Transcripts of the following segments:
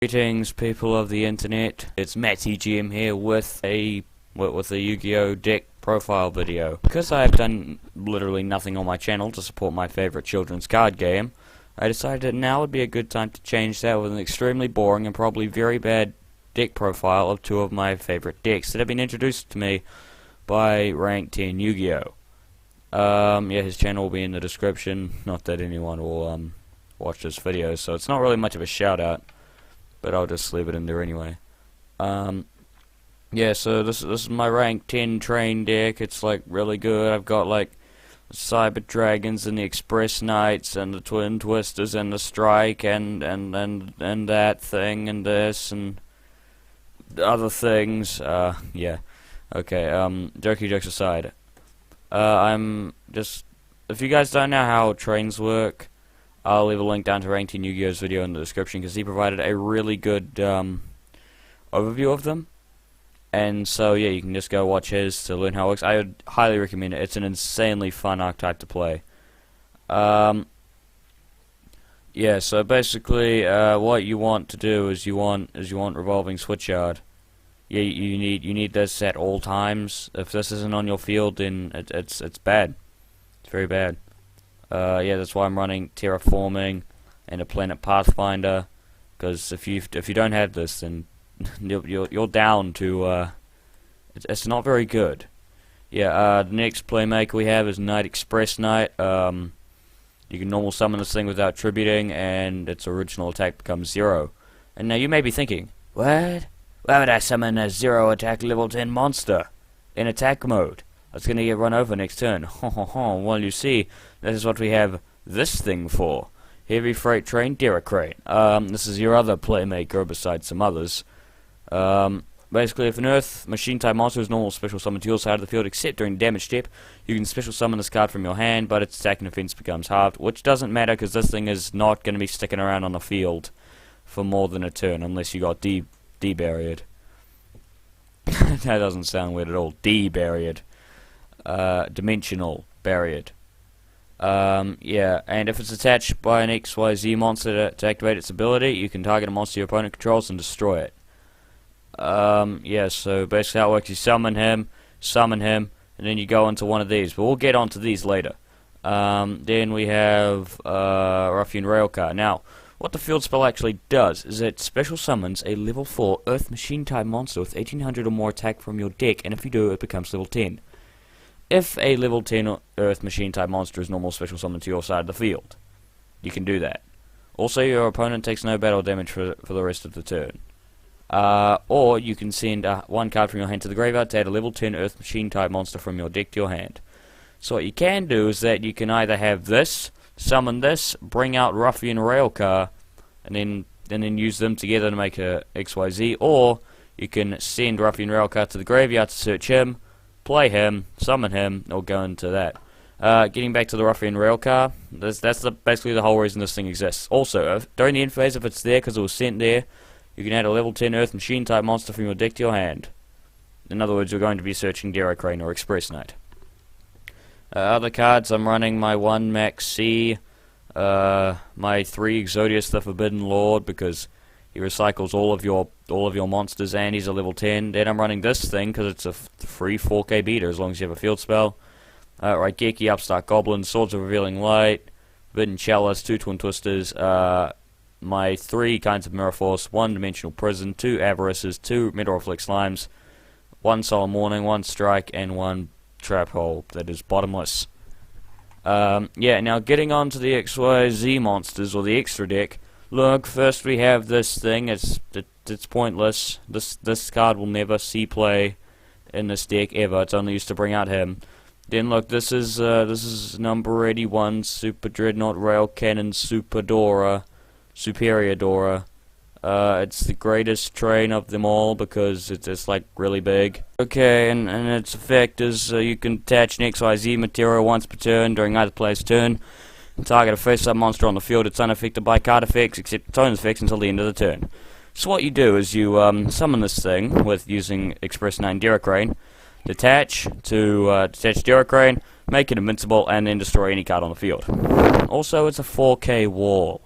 Greetings, people of the internet. It's MattTGM here with a Yu-Gi-Oh deck profile video. Because I have done literally nothing on my channel to support my favorite children's card game, I decided that now would be a good time to change that with an extremely boring and probably very bad deck profile of two of my favorite decks that have been introduced to me by Rank 10 Yu-Gi-Oh. Yeah, his channel will be in the description. Not that anyone will watch this video, so it's not really much of a shout out. But I'll just leave it in there anyway. Yeah, so this is my rank 10 train deck. It's like really good. I've got like the Cyber Dragons and the Express Knights and the Twin Twisters and the Strike and that thing and this and other things. Yeah. Okay, jokes aside. I'm just, if you guys don't know how trains work, I'll leave a link down to Rank 10 Yu-Gi-Oh's video in the description because he provided a really good overview of them. And so, yeah, you can just go watch his to learn how it works. I would highly recommend it. It's an insanely fun archetype to play. Yeah, so basically, what you want to do is you want revolving switchyard. Yeah, you need this at all times. If this isn't on your field, then it's bad. It's very bad. Yeah, that's why I'm running Terraforming and a Planet Pathfinder, because if you don't have this, then you're down to it's not very good. Yeah, the next playmaker we have is Knight Express Knight. You can normal summon this thing without tributing, and its original attack becomes 0. And now you may be thinking, what? Why would I summon a 0 attack level 10 monster in attack mode? That's gonna get run over next turn. Well, you see, this is what we have this thing for. Heavy Freight Train Derek Crane. This is your other playmaker besides some others. Basically, if an Earth Machine-type monster is normal special summon to your side of the field except during the damage step, you can special summon this card from your hand, but its attack and defense becomes halved, which doesn't matter because this thing is not going to be sticking around on the field for more than a turn, unless you got D-buried. That doesn't sound weird at all. D-buried. Dimensional buried. Yeah, and if it's attached by an XYZ monster to activate its ability, you can target a monster your opponent controls and destroy it. Yeah, so basically how it works, you summon him, and then you go into one of these, but we'll get onto these later. Then we have Ruffian Railcar. Now, what the field spell actually does is it special summons a level 4 Earth Machine type monster with 1800 or more attack from your deck, and if you do, it becomes level 10. If a level 10 Earth Machine type monster is normal special summon to your side of the field, you can do that. Also, your opponent takes no battle damage for the rest of the turn. Or you can send one card from your hand to the graveyard to add a level 10 Earth Machine type monster from your deck to your hand. So what you can do is that you can either have this, summon this, bring out Ruffian Railcar, and then use them together to make a XYZ, or you can send Ruffian Railcar to the graveyard to search him, play him, summon him, or go into that. Getting back to the Ruffian Railcar, that's basically the whole reason this thing exists. Also, during the end phase, if it's there because it was sent there, you can add a level 10 Earth Machine type monster from your deck to your hand. In other words, you're going to be searching Derek Crane or Express Knight. Other cards, I'm running my 1 Max C, my 3 Exodius the Forbidden Lord, because he recycles all of your monsters and he's a level 10. Then I'm running this thing because it's a free 4K beater as long as you have a field spell. Right, Geeky, Upstart Goblin, Swords of Revealing Light, Forbidden Chalice, 2 Twin Twisters, my 3 kinds of Mirror Force, 1 Dimensional Prison, 2 Avarices, 2 Metamorphic Slimes, 1 Solemn Warning, 1 Strike, and 1 Trap Hole that is bottomless. Yeah, now getting on to the XYZ monsters, or the extra deck. Look, first we have this thing. It's pointless. This card will never see play in this deck ever. It's only used to bring out him. Then look, this is number 81 Super Dreadnought Rail Cannon Superior Dora. It's the greatest train of them all because it's like really big. Okay, and its effect is you can attach an XYZ material once per turn during either player's turn. Target a face-up monster on the field. It's unaffected by card effects except its own effects until the end of the turn. So what you do is you summon this thing with using Express 9 Derek Crane, detach Derek Crane, make it invincible, and then destroy any card on the field. Also, it's a 4K wall.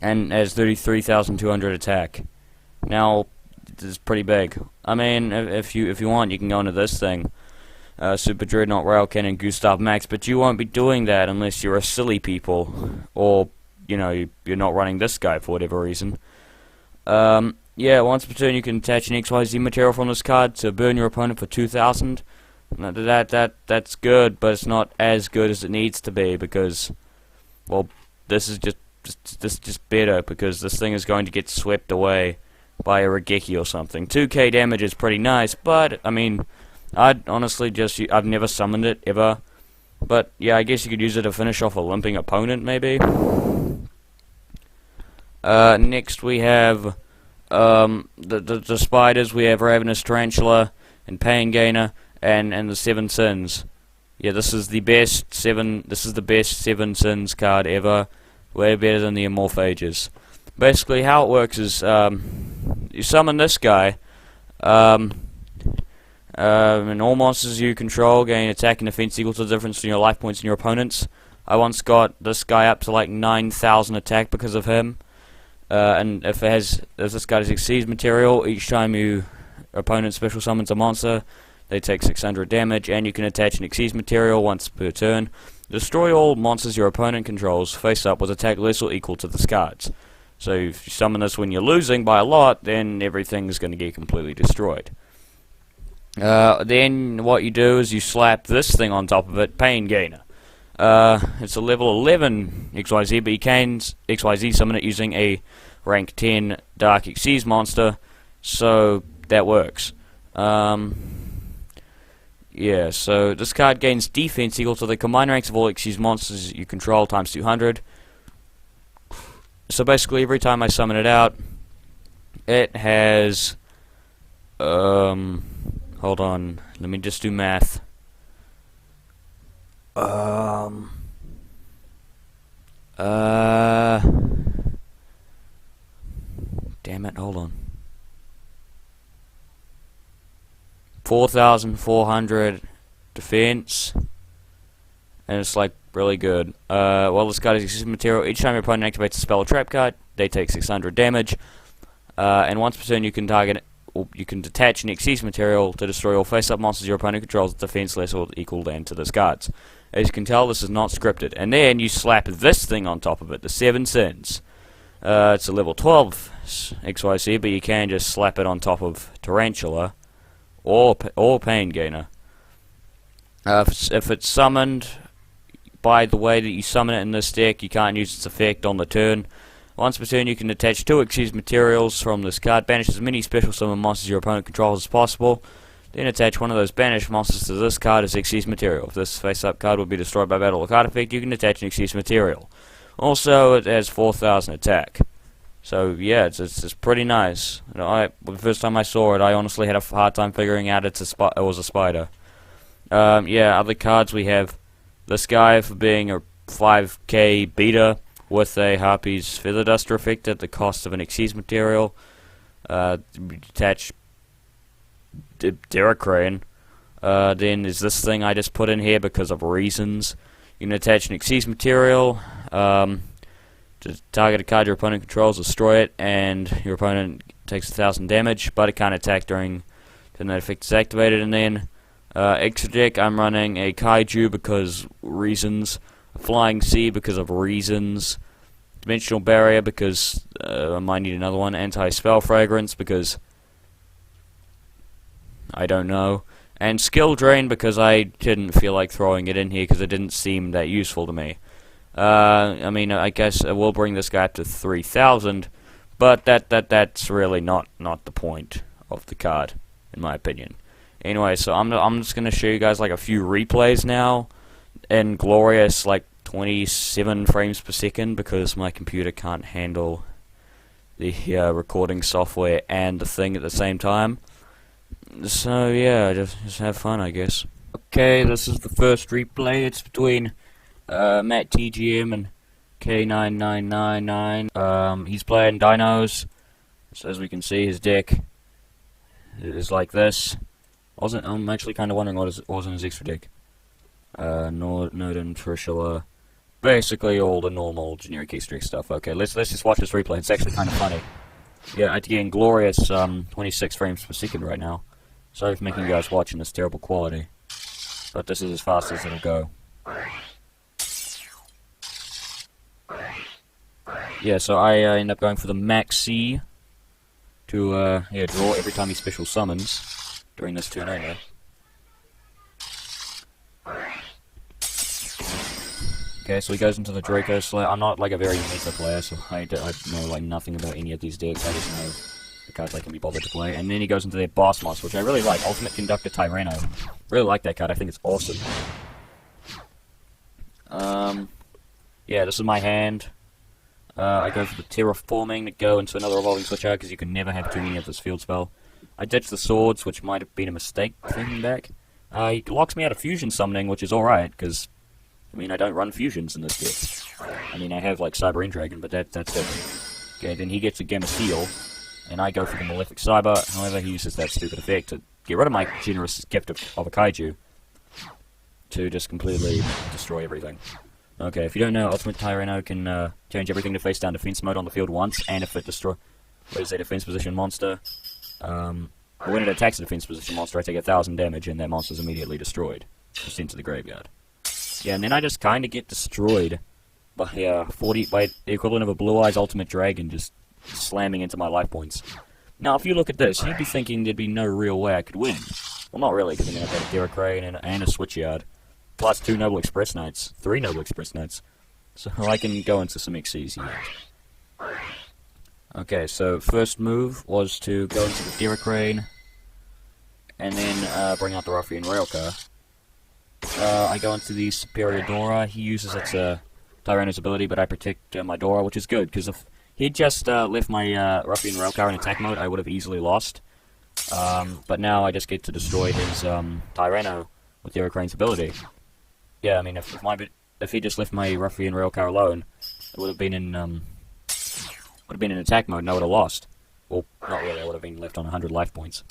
and has 33,200 attack. Now, this is pretty big. I mean, if you want, you can go into this thing. Super Dreadnought Rail Cannon Gustav Max, but you won't be doing that unless you're a silly people, or, you know, you're not running this guy for whatever reason. Yeah, once per turn you can attach an XYZ material from this card to burn your opponent for 2,000. That's good, but it's not as good as it needs to be, because, well, this is just better, because this thing is going to get swept away by a Regeki or something. 2k damage is pretty nice, but, I mean, I'd honestly I've never summoned it, ever. But, yeah, I guess you could use it to finish off a limping opponent, maybe. Next we have, the spiders. We have Ravenous Tarantula, and Pain Gainer, and the Seven Sins. Yeah, this is the best Seven Sins card ever. Way better than the Amorphages. Basically, how it works is, you summon this guy, and all monsters you control gain attack and defense equal to the difference in your life points and your opponents. I once got this guy up to like 9,000 attack because of him. And if this guy has Exceeds material, each time your opponent special summons a monster, they take 600 damage, and you can attach an Exceeds material once per turn. Destroy all monsters your opponent controls face up with attack less or equal to this card's. So if you summon this when you're losing by a lot, then everything's going to get completely destroyed. Then what you do is you slap this thing on top of it, Pain Gainer. It's a level 11 XYZ, but you can XYZ summon it using a rank 10 Dark Xyz monster, so that works. Yeah, so this card gains defense equal to the combined ranks of all Xyz monsters you control times 200. So basically, every time I summon it out, it has, hold on, let me just do math. Damn it, hold on. 4,400 defense, and it's like really good. Well, this card is excessive material. Each time your opponent activates a spell or trap card, they take 600 damage. And once per turn, you can detach an Xyz material to destroy all face-up monsters your opponent controls with defense less or equal than to this card's. As you can tell, this is not scripted. And then you slap this thing on top of it, the Seven Sins. It's a level 12 XYZ, but you can just slap it on top of Tarantula or Pain Gainer. If it's summoned by the way that you summon it in this deck, you can't use its effect on the turn. Once per turn, you can attach 2 Xyz materials from this card. Banish as many special summon monsters your opponent controls as possible. Then attach one of those banished monsters to this card as Xyz material. If this face-up card will be destroyed by battle or card effect, you can attach an Xyz material. Also, it has 4,000 attack. So yeah, it's pretty nice. You know, the first time I saw it, I honestly had a hard time figuring out it was a spider. Yeah, other cards we have this guy for being a 5k beta with a Harpy's Feather Duster effect at the cost of an Xyz material. Attach Derricrane. Then there's this thing I just put in here because of reasons. You can attach an Xyz material to target a card your opponent controls, destroy it, and your opponent takes 1,000 damage, but it can't attack when that effect is activated. And then extra deck, I'm running a Kaiju because reasons, a Flying Sea because of reasons, Dimensional Barrier because I might need another one, Anti-Spell Fragrance because I don't know, and Skill Drain because I didn't feel like throwing it in here because it didn't seem that useful to me. I mean, I guess I will bring this guy up to 3,000, but that's really not the point of the card, in my opinion. Anyway, so I'm just gonna show you guys like a few replays now in glorious like 27 frames per second because my computer can't handle the recording software and the thing at the same time. So yeah, just have fun, I guess. Okay, this is the first replay. It's between MattTGM and K9999. He's playing dinos, so as we can see, his deck is like this. I'm actually kind of wondering what was in his extra deck. Norden, Trishula, basically all the normal generic Easter egg stuff. Okay, let's just watch this replay. It's actually kind of funny. Yeah, it's getting glorious 26 frames per second right now. Sorry for making you guys watch in this terrible quality, but this is as fast as it'll go. Yeah, so I end up going for the Max C to draw every time he special summons during this turn only. Okay, so he goes into the Draco Slayer. I'm not like a very meta player, so I know like nothing about any of these decks. I just know the cards I can be bothered to play. And then he goes into their Boss Moss, which I really like. Ultimate Conductor Tyranno. Really like that card. I think it's awesome. Yeah, this is my hand. I go for the Terraforming to go into another Revolving Switch because you can never have too many of this field spell. I ditch the Swords, which might have been a mistake thinking back. He locks me out of Fusion Summoning, which is alright, because I mean, I don't run fusions in this deck. I mean, I have, like, Cyber Dragon, but that's different. Okay, then he gets a Gamma Steel, and I go for the Malefic Cyber. However, he uses that stupid effect to get rid of my generous gift of a Kaiju to just completely destroy everything. Okay, if you don't know, Ultimate Tyranno can change everything to face-down defense mode on the field once, and if it destroys a defense position monster, when it attacks a defense position monster, I take 1,000 damage, and that monster's immediately destroyed. Sent to the graveyard. Yeah, and then I just kind of get destroyed by by the equivalent of a Blue Eyes Ultimate Dragon just slamming into my life points. Now, if you look at this, you'd be thinking there'd be no real way I could win. Well, not really, because I'm going to have a Derek Crane and a Switchyard, plus 2 Noble Express Knights, 3 Noble Express Knights, so I can go into some XCs here. Okay, so first move was to go into the Derek Crane, and then bring out the Ruffian Railcar. I go into the Superior Dora. He uses its Tyranno's ability, but I protect my Dora, which is good, because if he'd just left my Ruffian Railcar in attack mode, I would have easily lost. But now I just get to destroy his Tyranno with Derek Crane's ability. Yeah, I mean, if he just left my Ruffian Railcar alone, it would have been in attack mode, and I would have lost. Well, not really. I would have been left on 100 life points.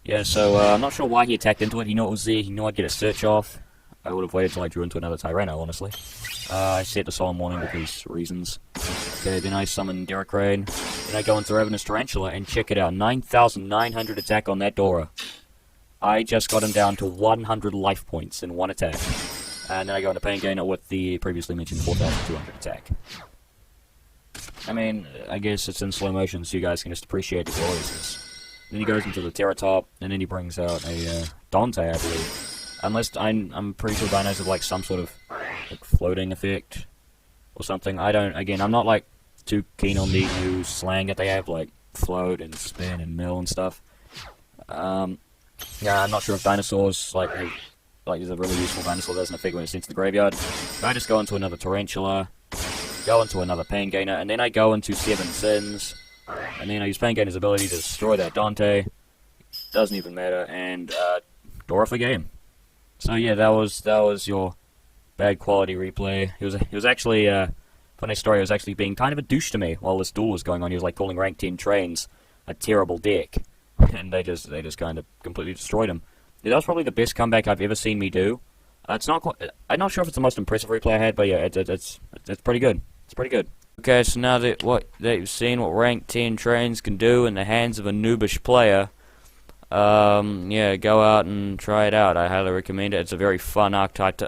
Yeah, so I'm not sure why he attacked into it. He knew it was there. He knew I'd get a search off. I would have waited till I drew into another Tyranno, honestly. I set the Solemn Warning because reasons. Okay, then I summon Derek Crane. Then I go into Ravenous Tarantula, and check it out. 9,900 attack on that Dora. I just got him down to 100 life points in one attack. And then I go into Pain Gainer with the previously mentioned 4,200 attack. I mean, I guess it's in slow motion, so you guys can just appreciate the gloriousness. Then he goes into the Terratop, and then he brings out a Dante, I believe. Unless I'm pretty sure Dinos have like some sort of like floating effect or something. I'm not like too keen on the new slang that they have, like float and spin and mill and stuff. Yeah, I'm not sure if dinosaurs like there's a really useful dinosaur that doesn't affect when it's sent to the graveyard. I just go into another Tarantula, go into another Pain Gainer, and then I go into 7 Sins. And then I use Pain Gainer's ability to destroy that Dante. Doesn't even matter, and Dora for game. So yeah, that was your bad quality replay. He was actually funny story. He was actually being kind of a douche to me while this duel was going on. He was like calling rank 10 trains a terrible deck, and they just kind of completely destroyed him. Yeah, that was probably the best comeback I've ever seen me do. I'm not sure if it's the most impressive replay I had, but yeah, it's pretty good. It's pretty good. Okay, so now that you've seen what rank 10 trains can do in the hands of a noobish player, yeah, go out and try it out. I highly recommend it. It's a very fun archetype to...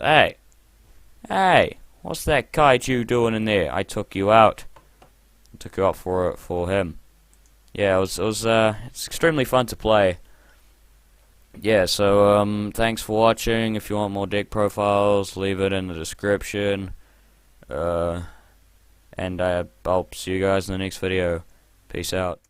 Hey, what's that Kaiju doing in there? I took you out. I took you out for him. Yeah, it's extremely fun to play. Yeah, so, thanks for watching. If you want more deck profiles, leave it in the description. And I'll see you guys in the next video. Peace out.